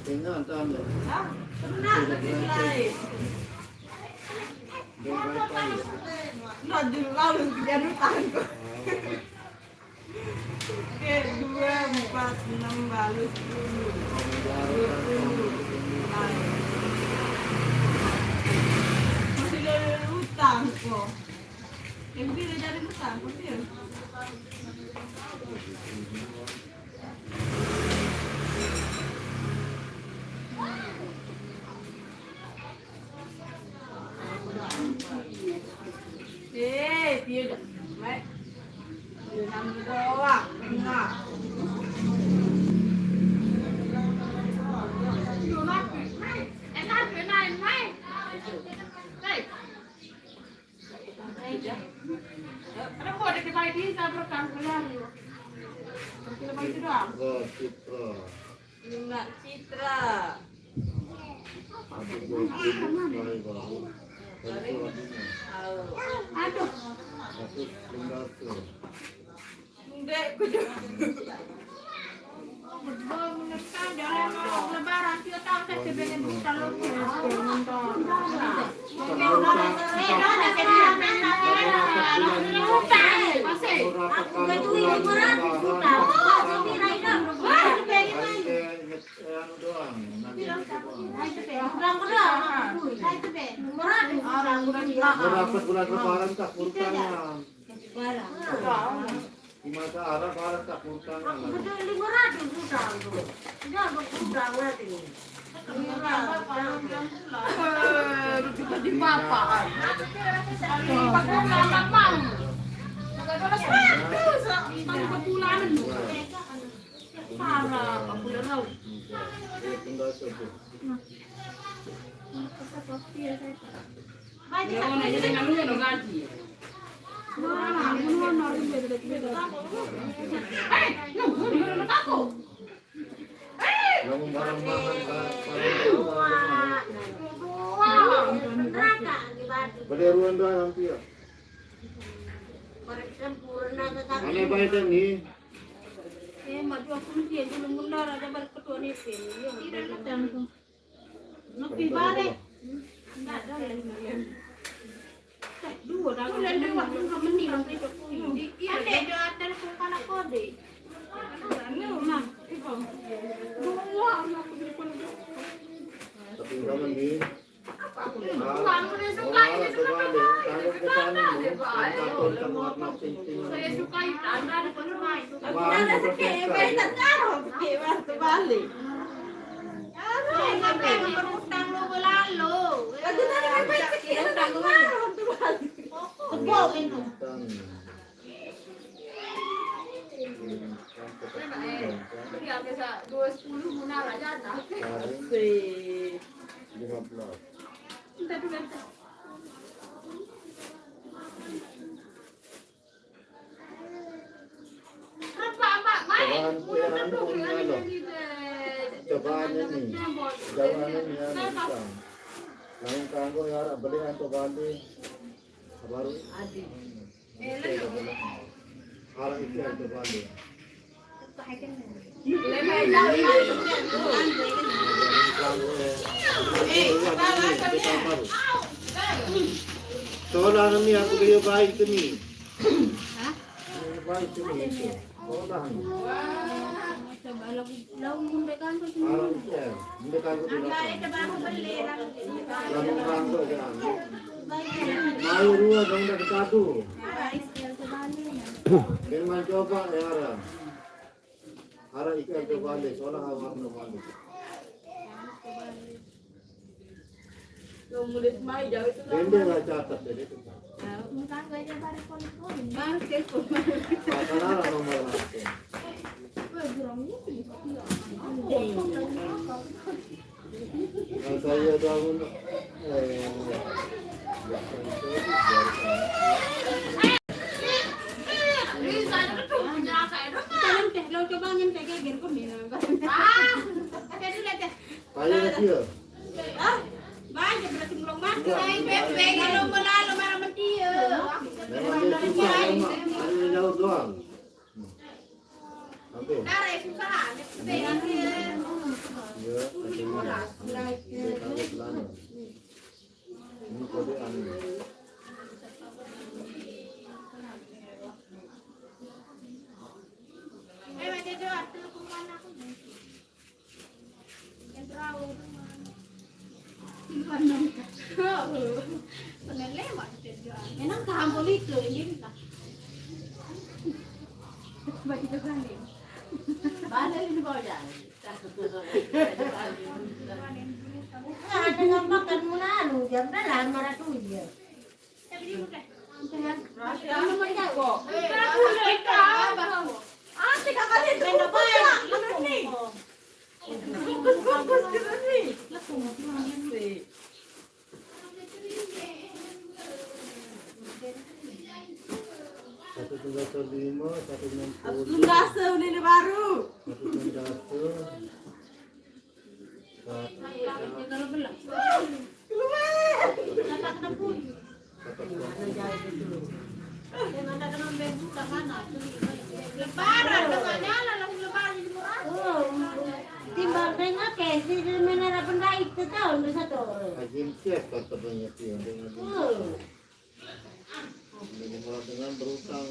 Tinggal tam. Pernah lain. Nah, lalu jadi tangko. Oke, 2, 4, 6 balus 10. 20. Masih ada utang kok. Yang dia jadi utang kok dia. Dia dah. Baik. Dia nama doang. Nah. Citra. Aduh. Ndek kudu. Menekan jalan lebaran dia tahu saya sebenarnya bukan lu. Berapa bulan lebaran tak kurangnya. Di masa Arab tak kurangnya. Betul 500 hutang tuh. Enggak berkurang nanti. Kita di papaan. Pakai nama mau. Enggak ada bulanan. Parah, bulan lalu. Tinggal sebut. Jangan aja dengan lu yang gaji. Mana, mana beda-beda. Aku. Namun barang-barang Neraka di batu. pada ruang dah hampir. Sempurna tetapi Aneh baik ni. Maju aku dia belum benar ada balik ketua nipin. Lebih balik. Enggak ada yang dua dah. Bulan dua enggak mending nanti jokowi. Iya deh, ada telepon kana kode. Ini mah, itu. Dua aku telepon. Tapi zaman ni. Uang udah suka ini sudah saya suka itu anda ada penerima itu. Ada sekali tergaruh kewan terbalik. Jangan pengen berutang lo belalu. Lagi nanti kan kita utang kemarin terbalik. Kebol itu. Dia biasa 210 munar aja dah. Sih. 15. Entah dulu entah. Apa mak main? Cobaan ini, jawaban ini yang bisa. Lain kanggo ya, beli anto bandi, baru. Harap itu anto bandi. Soalan ni aku beli baik tu ni. Baik tu ni. Soalan. Lalu mundekan tu Harap itu ya. Mendekat tu dah. Lalu kanggo jangan. Mayu dua dong dah satu. Dengan coba ya harap. Harap ikan tu balik. Soalan awak tu balik. mulut mai jauh itu lah. Dende lah catat jadi tu. muka gue aja baru kon-kon. Bangke pun. Salah nomor nanti. Saya bangun. Coba nyampe geger kok nih. Saya dia. Banyak berarti belum mati. Pepe kalau melalu marah mendia. Memang dia susah memang. Hanya jauh doang. Nanti. Dari susah, dengan Iya, katanya. Ini kode anu. macam itu ada kemana aku? Yang terlalu. Benar lewat dia. Enang kampung itu ini tak. Bagi tu kan ni. Balik ini bawa jalan. Nah, dengan makan munanu jam dalam marah tu dia. Tapi dia bukan. Kamu menjago. Aku lekat. Ante kakak itu apa ya? Benar ni. Bagus benar ni. Satu tunggal lima, 160. Lungase ini baru. Satu tunggal Kalau belah. Lebaran dengan nyala langsung lebaran di murah. Timbang tengok kesi di menara benda itu tahu lu satu. Ajin siap kata banyak dia dengan dengan berutang.